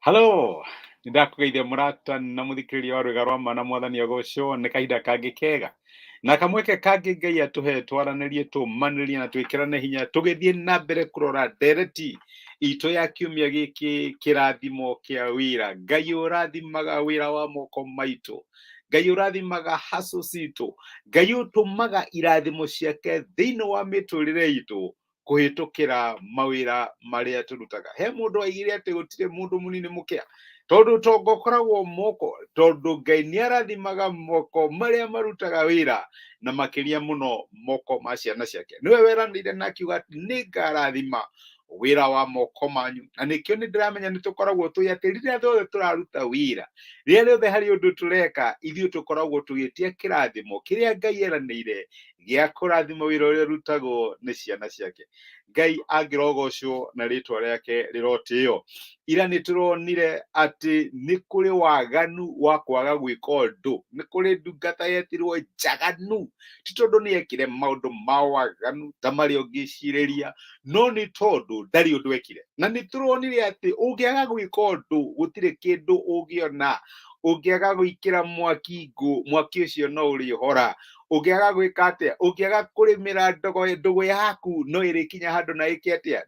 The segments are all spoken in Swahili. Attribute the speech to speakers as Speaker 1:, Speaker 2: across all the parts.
Speaker 1: Hello, nĩndakũgeithia mũrata na mũthikĩrĩria wa rwĩga rwa mana mwathani agocwo nĩ kahinda kangĩ kega na kamweke kangĩ Ngai atũhe twaranĩrie tũmanĩrie na twĩkĩrane hinya tũgĩthiĩ na mbere kũrora ndereti itũ ya kiumia gĩkĩ kĩrathimo kĩa wĩra. Ngai ũrathimaga wĩra wa moko maitũ, Ngai ũrathimaga hustle citũ, Ngai ũtũmaga irathimo ciake thĩinĩ wa mĩtũrĩre itũ kũhĩtũkĩra mawĩra marĩa tũrutaga. He mũndũ oigire atĩ gũtirĩ mũndũ mũnini mũkĩa, tondũ tongo ũkoragwo moko, tondũ Ngai nĩarathimaga moko marĩa marutaga wĩra na makĩria mũno moko ma ciana ciake. Nĩwe weranĩire na akiuga atĩ nĩngarathima wĩra wa moko manyu, na nĩkĩo nĩndĩramenya nĩtũkoragwo tũĩ atĩ rĩrĩa rĩothe tũraruta wĩra, rĩrĩa rĩothe harĩ ũndũ tũreka, ithuĩ tũkoragwo tũgĩtia kĩrathimo kĩrĩa Ngai eranĩire gĩa kũrathima wĩra ũrĩa ũrutagwo nĩ ciana ciake. Ngai angĩrogocwo na rĩtwa rĩake rĩrotĩo. Ira nĩtũronire atĩ nĩ kũrĩ waganu wa kwaga gwĩka ũndũ, nĩ kũrĩ ndungata yetirwo njaganu, ti tondũ nĩekire maũndũ ma waganu ta marĩa ũngĩcirĩria, no nĩ tondũ ndarĩ ũndũ ekire. Na nĩtũronire atĩ ũngĩaga gwĩka ũndũ gũtirĩ kĩndũ ũngĩona, ũngĩaga gwĩkĩra mwaki ngũ, mwaki ũcio no ũrĩhora. Ũngĩaga gwĩka atĩa, ũngĩaga kũrĩmĩra ndũgũ yaku no ĩrĩkinya handũ na ĩke atĩa,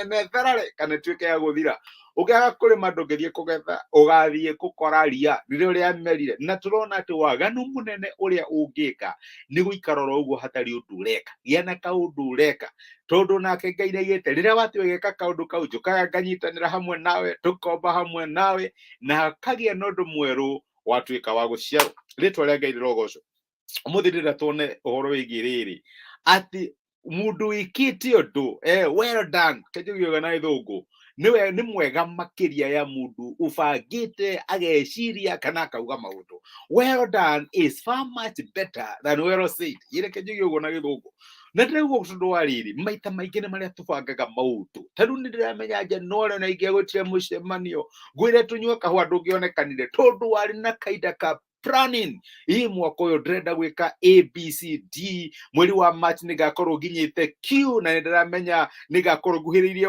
Speaker 1: netharare kana ĩtuĩke ya gũthira. Ũngĩaga kũrĩma ndũngĩthiĩ kũgetha, ũgathiĩ gũkora ria rĩrĩa rĩamerire. Na tũrona atĩ waganu mũnene ũrĩa ũngĩka nĩ gũikara oro ũguo hatarĩ ũndũ ũreka, gĩa na kaũndũ ũreka, tondũ nake Ngai nĩaugĩte rĩrĩa watua gwĩka kaũndũ kau njũkaga nganyitanĩra hamwe nawe, tũkomba hamwe nawe na hakagĩa na ũndũ mwerũ watuĩka wa gũciarwo. Rĩtwa rĩa Ngai rĩrogocwo. Ũmũthĩ ndĩrenda tuone ũhoro wĩgiĩ rĩrĩ, atĩ mũndũ wĩkĩte ũndũ, well done, kĩnjũgĩ na gĩthũngũ, nĩ mwega makĩria ya mũndũ ũbangĩte ageciria kana akauga maũndũ. Well done is far much better than well said. Reke njuge ũguo na gĩthũngũ. Na ndĩrauga tondũ wa rĩrĩ, maita maingĩ nĩ marĩa tũbangaga maũndũ. Ta rĩu nĩndĩramenya nja no rĩo na ingĩagũtire mũcemanio, ngwĩre tũnyue kahũa ndũngĩonekanire, tondũ warĩ na kahinda ka planning. Hii mwaka ũyũ ndĩrenda gwĩka ABCD, mweri wa March nĩngakorwo nginyĩte Q, na nĩndĩramenya nĩngakorwo nguhĩrĩirie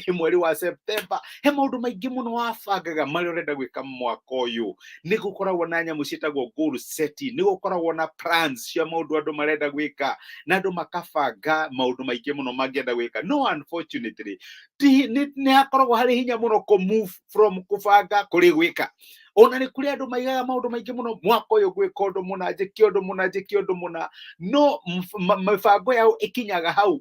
Speaker 1: Y mweri wa September. He maũndũ maingĩ mũno wabangaga marĩa ũrenda gwĩka mwaka ũyũ. Nĩgũkoragwo na nyamũ ciĩtagwo goal setting, nĩgũkoragwo na plans cia maũndũ andũ marenda gwĩka, na andũ makabanga maũndũ maingĩ mũno mangĩenda gwĩka. No unfortunately, nĩ hakoragwo harĩ hinya mũno kũ-move from kũbanga kũrĩ gwĩka. Ona nĩ kũrĩ andũ maigaga maũndũ maingĩ mũno, mwaka ũyũ gwĩka ũndũ mũna, njĩke ũndũ mũna, njĩke ũndũ mũna, no mĩbango yao ĩkinyaga hau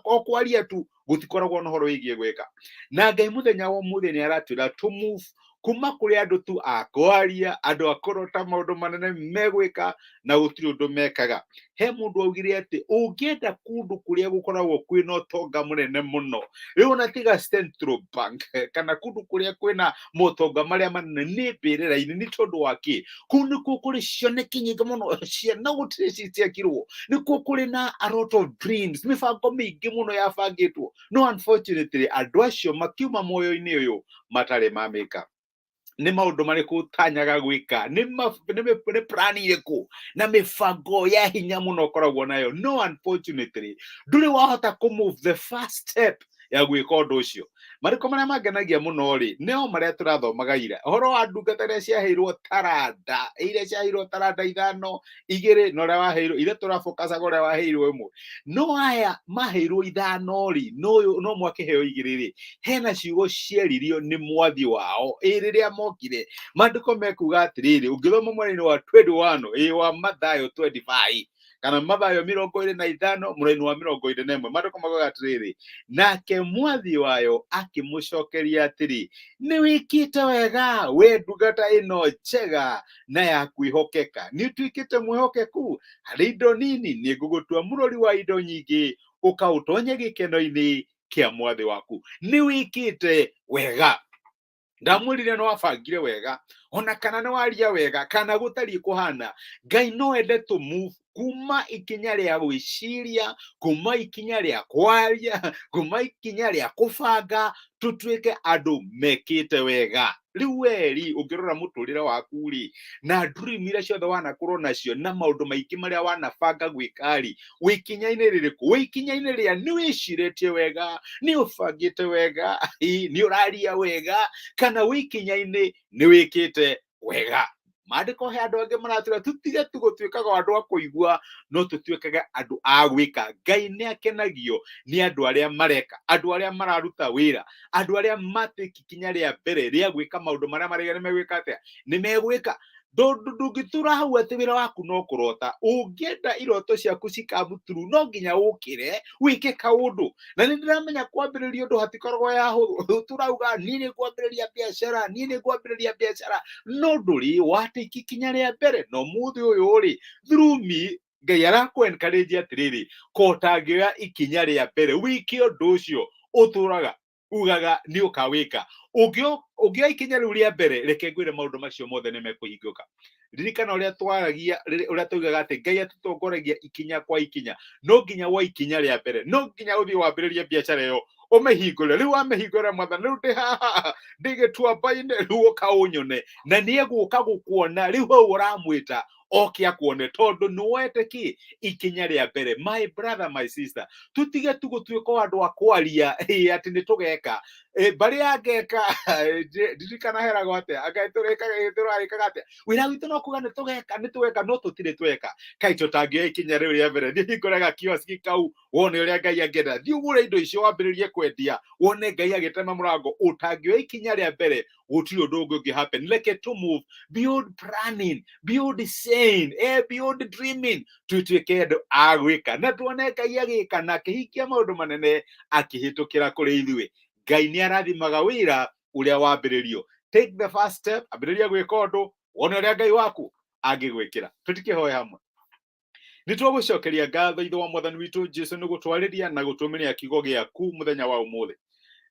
Speaker 1: o kwaria tu, gũtikoragwo na ũhoro wĩgiĩ gwĩka. Na Ngai mũthenya wa ũmũthĩ nĩaratwĩra tũ move kuma kũrĩ andũ tu a kwaria, andũ a kũrota maũndũ manene megwĩka na gũtirĩ ũndũ mekaga. He mũndũ augire atĩ ũngĩenda kũndũ kũrĩa gũkoragwo kwĩna ũtonga mũnene mũno, rĩu ona tiga Central Bank kana kũndũ kũrĩa kwĩna motonga marĩa manene, nĩ mbĩrĩra-inĩ. Nĩ tondũ wa kĩ? Kũu nĩkuo kũrĩ cioneki nyingĩ mũno, ciana gũtirĩ citiakirwo, nĩkuo kũrĩ na a lot of dreams, mĩbango mĩingĩ mũno yabangĩtwo, no unfortunately andũ acio makiuma muoyo-inĩ ũyũ matarĩ mamĩka. Nĩ maũndũ marĩkũ ũtanyaga gwĩka, nĩ plan irĩkũ na mĩbango ya hinya mũno ũkoragwo nayo, no unfortunately ndũrĩ wahota kũ-move the first step ya gwĩka ũndũ ũcio. Marĩkũ marĩa mangenagia mũno rĩ, nĩo marĩa tũrathomaga ira, ũhoro wa ndungata iria ciaheirwo taranda, iria ciaheirwo taranda 5, 2, na ũrĩa waheirwo, ithe tũrabokacaga ũrĩa waheirwo 1. No aya maheirwo 5 rĩ, no mwakĩheo 2 rĩ, hena ciugo cieririo nĩ mwathi wao rĩrĩa mokire. Maandĩko mekuga atĩrĩrĩ, ũngĩthoma mweri-inĩ wa 21 wa Mathayo 25 kana Mathayo 25 mũraini wa 21, maandĩko maugaga atĩrĩrĩ, nake mwathi wayo akĩmĩcookeria atĩrĩ, nĩwĩkĩte wega we ndungata ĩno njega na ya kwĩhokeka, nĩũtuĩkĩte mwĩhokeku, harĩ indo nini nĩngũgũtua mũrori wa indo nyingĩ, ũka ũtoonye gĩkeno-inĩ kĩa mwathi waku. Nĩwĩkĩte wega. Ndamwĩrire no wabangire wega, ona kana nĩ waria wega kana gũtariĩ kũhana, Ngai no ende tũ move kuma ikinya rĩa gwĩciria, kuma ikinya rĩa kwaria, kuma ikinya rĩa kũbanga, tũtuĩke andũ mekĩte wega. Rĩu weri ũngĩrora mũtũrĩre waku rĩ, na dream iria ciothe wanakorwo nacio na maũndũ maingĩ marĩa wanabanga gwĩka rĩ, wĩ ikinya-inĩ rĩrĩkũ? Wĩ ikinya-inĩ rĩa nĩ wĩcirĩtie wega, nĩ ũbangĩte wega, nĩ ũraria wega, kana wĩ ikinya-inĩ nĩ wĩkĩte wega? Maandĩko he andũ angĩ maratwĩra tũtige tu gũtuĩkaga andũ a kũigua, no tũtuĩkage andũ a gwĩka. Ngai nĩ akenagio nĩ andũ arĩa mareka, andũ arĩa mararuta wĩra, andũ arĩa matĩki ikinya rĩa mbere rĩa gwĩka maũndũ marĩa marĩa megwĩka atĩa, nĩ megwĩka. Ndũngĩtũra hau atĩ wĩra waku no kũrota. Ũngĩenda iroto ciaku cikamu through, no nginya ũkĩre wĩke kaũndũ. Na nĩ ndĩramenya kwambĩrĩria ũndũ hatikoragwo ya hũthũ. Tũrauga niĩ nĩ ngwambĩrĩria biacara, niĩ nĩ ngwambĩrĩria biacara, no ndũrĩ watĩki ikinya rĩa mbere. Na ũmũthĩ ũyũ rĩ, through me, Ngai arakũ-encourage atĩrĩrĩ, ko ũtangĩoya ikinya rĩa mbere wĩke ũndũ ũcio, ũtũraga ugaga nĩ ũkawĩka. Ũngĩoya ikinya rĩu rĩa mbere, reke ngwĩre maũndũ macio mothe nĩ mekũhingũka. Ririkana ũrĩa twaragia, ũrĩa taugaga atĩ Ngai atũtongoragia ikinya kwa ikinya. No nginya wa ikinya rĩa mbere, no nginya ũthiĩ wambĩrĩrie biacara ĩyo, ũmĩhingũre. Rĩu wamĩhingũra Mwathani, rĩu ndĩ haha ndĩ gĩtuamba-inĩ, rĩu ũka ũnyone, na nĩ egũka gũkuona. Rĩu hau ũramwĩta oke akuone, tondũ nĩ woete kĩ? Ikinya rĩa mbere. My brother, my sister, tũtige tu gũtuĩka andũ a kwaria atĩ nĩ tũgeka. Mbarĩ ya ngeka, ndirikana heragwo atĩa, tũrarĩkaga atĩa, wĩra witũ no kuga nĩ tũgeka, no tũtirĩ tweka. Kaĩ tũtangĩoya ikinya rĩu rĩa mbere? Thiĩ hingũre kioski kau, wone ũrĩa Ngai angĩenda. Thiĩ ũgũre indo icio wambĩrĩrie kwendia, wone Ngai agĩtema mũrango. Ũtangĩoya ikinya rĩa mbere, gũtirĩ ũndũ ũngĩ ũngĩ happen. Reke to move beyond planning, beyond saying, beyond dreaming. Tuĩtuĩke andũ a gwĩka, na tuone Ngai agĩka na akĩhingia maũndũ manene akĩhĩtũkĩra kũrĩ ithuĩ. Ngai nĩ arathimaga wĩra ũrĩa wambĩrĩrio. Take the first step, ambĩrĩria gwĩka ũndũ, wone ũrĩa Ngai waku angĩgwĩkĩra. Tũtikĩhoe hamwe. Nĩ twagũcokeria ngatho ithe wa Mwathani witũ Jesũ nĩ gũtwarĩria na gũtũmĩria kiugo gĩaku mũthenya wa ũmũthĩ.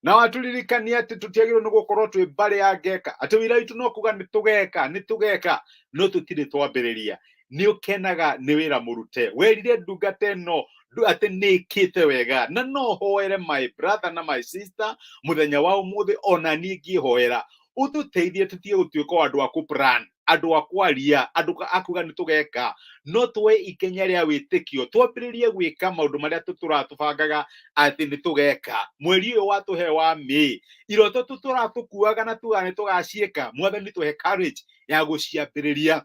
Speaker 1: Na watũririkania atĩ tũtiagĩrĩirwo nĩ gũkorwo twĩ mbarĩ ya ngeka, atĩ wĩra witũ no kuga nĩ tũgeka, no tũtirĩ twambĩrĩria. Nĩ ũkenaga nĩ wĩra mũrute. Werire ndungata ĩno atĩ nĩĩkĩte wega, na no hoere my brother na my sister mũthenya wa ũmũthĩ, ona niĩ ngĩhoera ũtũteithie tũtige gũtuĩka andũ a kũ-plan, andũ a kwaria, andũ a kuga nĩ tũgeka, no tuoye ikinya rĩa wĩtĩkio, twambĩrĩrie gwĩka maũndũ marĩa tũratũbangaga atĩ nĩ tũgeka. Mweri ũyũ watũhe wa May, iroto tũratũkuaga na tuga nĩ tũgaciĩka, Mwathani tũhe courage ya gũciambĩrĩria,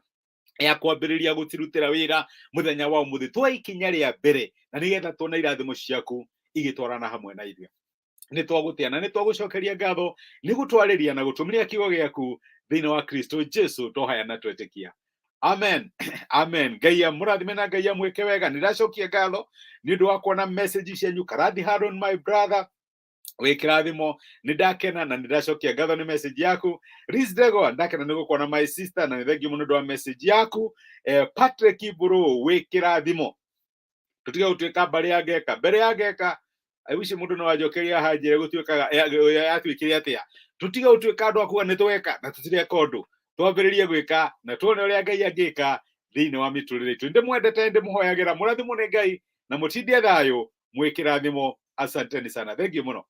Speaker 1: ya kwambĩrĩria gũcirutĩra wĩra mũthenya wa ũmũthĩ. Tuoye ikinya rĩa mbere, na nĩgetha tuone irathimo ciaku igĩtwarana hamwe na ithuĩ. Nĩ twagũtĩa na nĩ twagũcokeria ngatho nĩ gũtwarĩria na gũtũmĩria kiugo gĩaku thĩinĩ wa Kristo Jesũ tũhaya na twetĩkia. Amen. Amen. Ngai amũrathime na Ngai amwĩke wega. Nĩ ndacokia ngatho nĩ ũndũ wa kuona message cianyu. Karathi Haron, my brother, wĩ kĩrathimo, nĩ ndakena na nĩ ndacokia ngatho nĩ message yaku. Riz Dego, ndakena nĩ gũkuona my sister, na nĩ thengiũ mũno nĩ ũndũ wa message yaku. Patrick Iburu, wĩ kĩrathimo, tũtige gũtuĩka mbarĩ ya ngeka. Mbere ya ngeka, I wish mũndũ no anjokeria hanjĩre gũtuĩkaga yatuĩkire atĩa. Tũtige gũtuĩka andũ a kuga nĩ tũgeka na tũtireka ũndũ. Twambĩrĩrie gwĩka na tuone ũrĩa Ngai angĩka thĩinĩ wa mĩtũrĩre itũ. Ndĩmwendete, ndĩmũhoyagĩra mũrathimwo nĩ Ngai na mũtindie thayũ, mwĩ kĩrathimo. Asanteni sana, thengiũ mũno.